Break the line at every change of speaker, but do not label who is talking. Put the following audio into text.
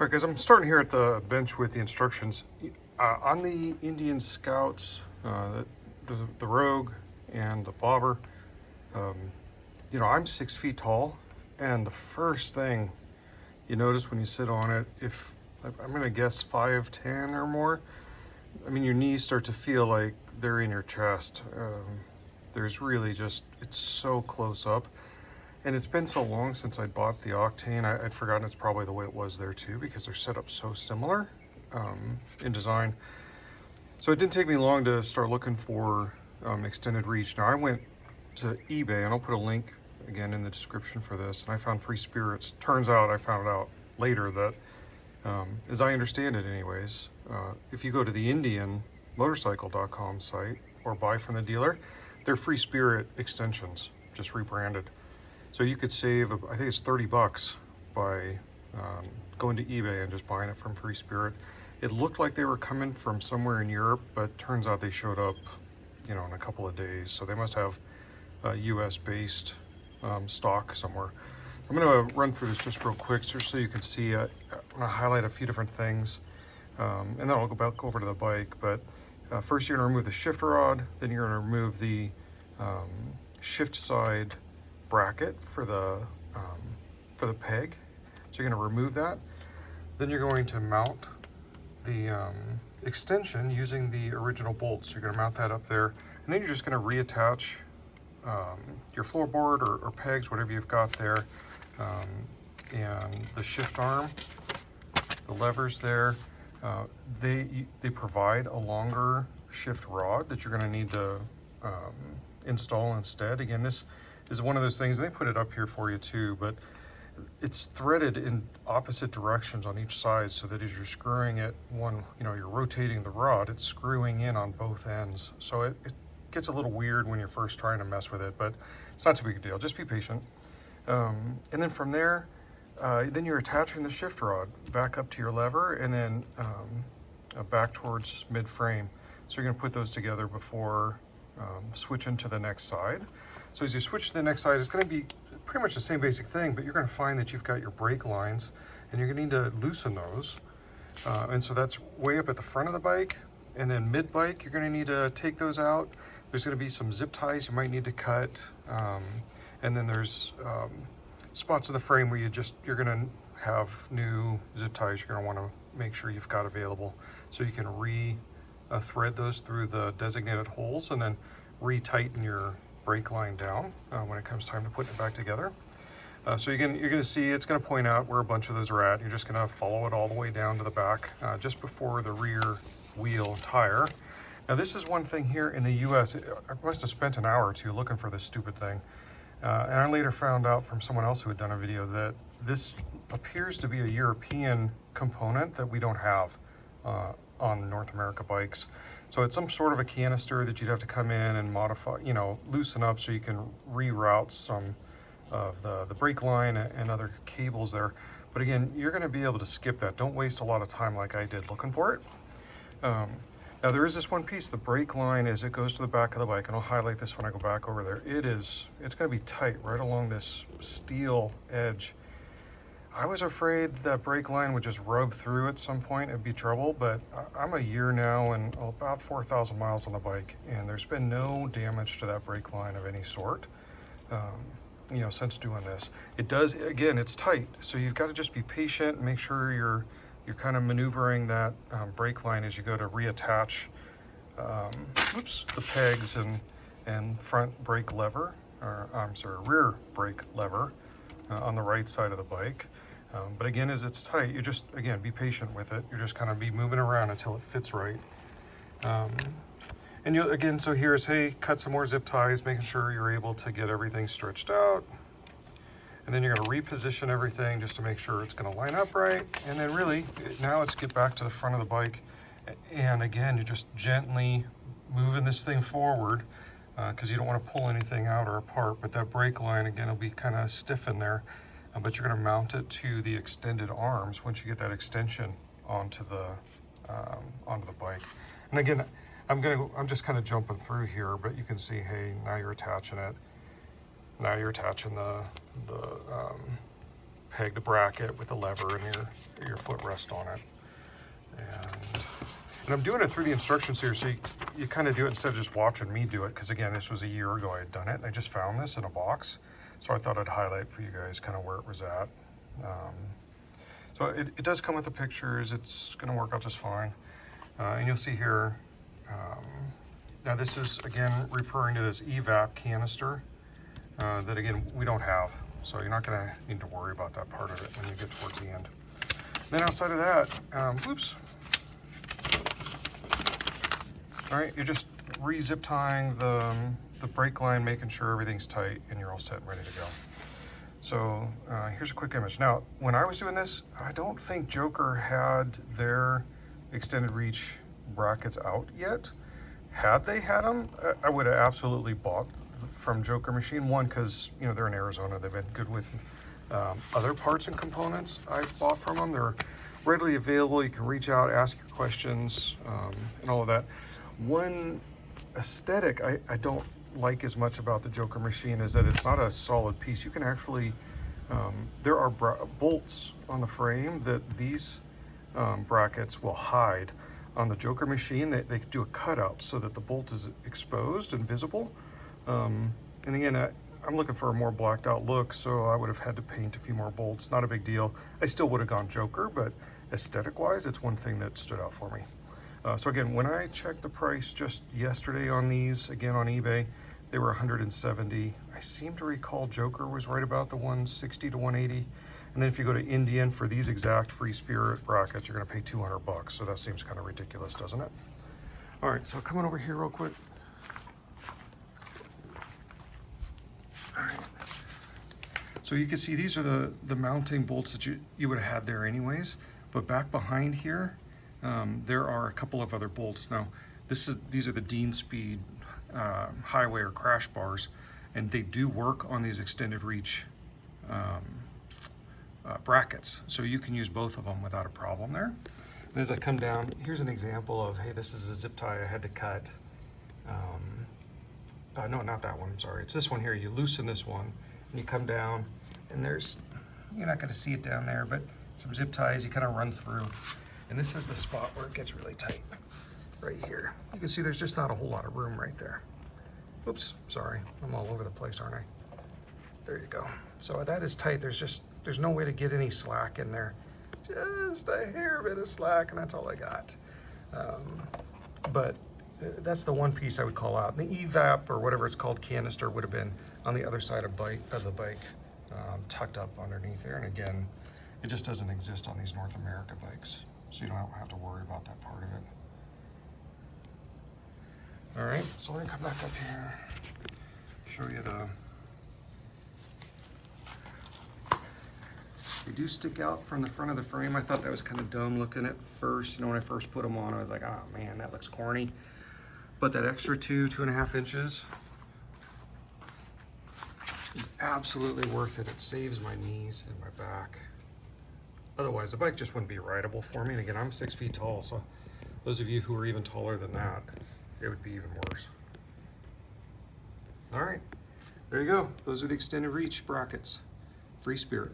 quick, as I'm starting here at the bench with the instructions, on the Indian Scouts, the Rogue and the Bobber, you know, I'm 6 feet tall, and the first thing you notice when you sit on it, if I'm gonna guess 5'10" or more, I mean, your knees start to feel like they're in your chest. There's really just, it's so close up. And it's been so long since I bought the Octane, I'd forgotten it's probably the way it was there too, because they're set up so similar in design. So it didn't take me long to start looking for extended reach. Now I went to eBay, and I'll put a link again in the description for this, and I found Free Spirits. Turns out, I found out later that, as I understand it anyways, if you go to the IndianMotorcycle.com site or buy from the dealer, they're Free Spirit extensions, just rebranded. So you could save, I think it's $30 by going to eBay and just buying it from Free Spirit. It looked like they were coming from somewhere in Europe, but turns out they showed up, you know, in a couple of days. So they must have US-based stock somewhere. I'm going to run through this just real quick, just so you can see. I'm going to highlight a few different things, and then I'll go back over to the bike. But first, you're going to remove the shift rod. Then you're going to remove the shift side bracket for the peg. So you're going to remove that. Then you're going to mount the extension using the original bolts. You're going to mount that up there, and then you're just going to reattach your floorboard or pegs, whatever you've got there, and the shift arm, the levers there. They provide a longer shift rod that you're going to need to install instead. Again, this is one of those things, and they put it up here for you too, but it's threaded in opposite directions on each side, so that as you're screwing it, you're rotating the rod, it's screwing in on both ends. So it gets a little weird when you're first trying to mess with it, but it's not too big a deal. Just be patient. And then from there, then you're attaching the shift rod back up to your lever, and then back towards mid-frame. So you're going to put those together before switching to the next side. So as you switch to the next side, it's going to be pretty much the same basic thing, but you're going to find that you've got your brake lines, and you're going to need to loosen those. And so that's way up at the front of the bike, and then mid-bike, you're going to need to take those out. There's going to be some zip ties you might need to cut, and then there's spots in the frame where you're going to have new zip ties you're going to want to make sure you've got available, so you can thread those through the designated holes, and then re-tighten your brake line down when it comes time to putting it back together. So you're going to see it's going to point out where a bunch of those are at. You're just going to follow it all the way down to the back, just before the rear wheel tire. Now this is one thing here in the US, I must have spent an hour or two looking for this stupid thing. And I later found out from someone else who had done a video that this appears to be a European component that we don't have on North America bikes. So it's some sort of a canister that you'd have to come in and modify, loosen up so you can reroute some of the brake line and other cables there. But again, you're going to be able to skip that. Don't waste a lot of time like I did looking for it. Now there is this one piece, the brake line, as it goes to the back of the bike, and I'll highlight this when I go back over there. It's going to be tight right along this steel edge. I was afraid that brake line would just rub through at some point and be trouble, but I'm a year now and about 4,000 miles on the bike, and there's been no damage to that brake line of any sort, since doing this. It does, again, it's tight, so you've got to just be patient and make sure you're kind of maneuvering that brake line as you go to reattach the pegs and front brake lever, rear brake lever on the right side of the bike. But again, as it's tight, you just, again, be patient with it. You're just kind of be moving around until it fits right. And again, so here's, hey, cut some more zip ties, making sure you're able to get everything stretched out. And then you're going to reposition everything just to make sure it's going to line up right. And then really, now let's get back to the front of the bike. And again, you're just gently moving this thing forward because you don't want to pull anything out or apart. But that brake line, again, will be kind of stiff in there. But you're going to mount it to the extended arms once you get that extension onto the bike. And again, I'm just kind of jumping through here, but you can see, hey, now you're attaching it. Now you're attaching the peg the bracket with a lever and your footrest on it. And I'm doing it through the instructions here, so you kind of do it instead of just watching me do it, because again, this was a year ago I had done it, and I just found this in a box, so I thought I'd highlight for you guys kind of where it was at. So it does come with the pictures. It's going to work out just fine. And you'll see here, now this is, again, referring to this evap canister that, again, we don't have. So you're not going to need to worry about that part of it when you get towards the end. Then outside of that, oops. All right, you're just re-zip tying the brake line, making sure everything's tight, and you're all set and ready to go. So here's a quick image. Now, when I was doing this, I don't think Joker had their extended reach brackets out yet. Had they had them, I would have absolutely bought from Joker Machine. One, because they're in Arizona, they've been good with other parts and components I've bought from them. They're readily available. You can reach out, ask your questions, and all of that. One aesthetic I don't like as much about the Joker Machine is that it's not a solid piece. You can actually, there are bolts on the frame that these brackets will hide. On the Joker Machine, they do a cutout so that the bolt is exposed and visible. And again, I'm looking for a more blacked out look, so I would have had to paint a few more bolts. Not a big deal. I still would have gone Joker, but aesthetic wise, it's one thing that stood out for me. So again, when I checked the price just yesterday on these, again on eBay, they were $170. I seem to recall Joker was right about the $160 to $180. And then if you go to Indian for these exact Free Spirit brackets, you're gonna pay $200. So that seems kind of ridiculous, doesn't it? All right, so coming over here real quick. All right. So you can see these are the mounting bolts that you would have had there anyways. But back behind here, there are a couple of other bolts. Now, these are the Dean Speed highway or crash bars, and they do work on these extended reach brackets. So you can use both of them without a problem there. And as I come down, here's an example of, hey, this is a zip tie I had to cut. No, not that one, I'm sorry. It's this one here. You loosen this one, and you come down, and you're not gonna see it down there, but some zip ties you kind of run through. And this is the spot where it gets really tight, right here. You can see there's just not a whole lot of room right there. Oops, sorry, I'm all over the place, aren't I? There you go. So that is tight. There's no way to get any slack in there. Just a hair bit of slack, and that's all I got. But that's the one piece I would call out. And the evap, or whatever it's called, canister, would have been on the other side of the bike, tucked up underneath there. And again, it just doesn't exist on these North America bikes, so you don't have to worry about that part of it. All right, so we're gonna come back up here, show you they do stick out from the front of the frame. I thought that was kind of dumb looking at first. When I first put them on, I was like, oh man, that looks corny. But that extra 2.5 inches is absolutely worth it. It saves my knees and my back. Otherwise, the bike just wouldn't be rideable for me. And again, I'm 6 feet tall, so those of you who are even taller than that, it would be even worse. All right, there you go. Those are the extended reach brackets. Free Spirit.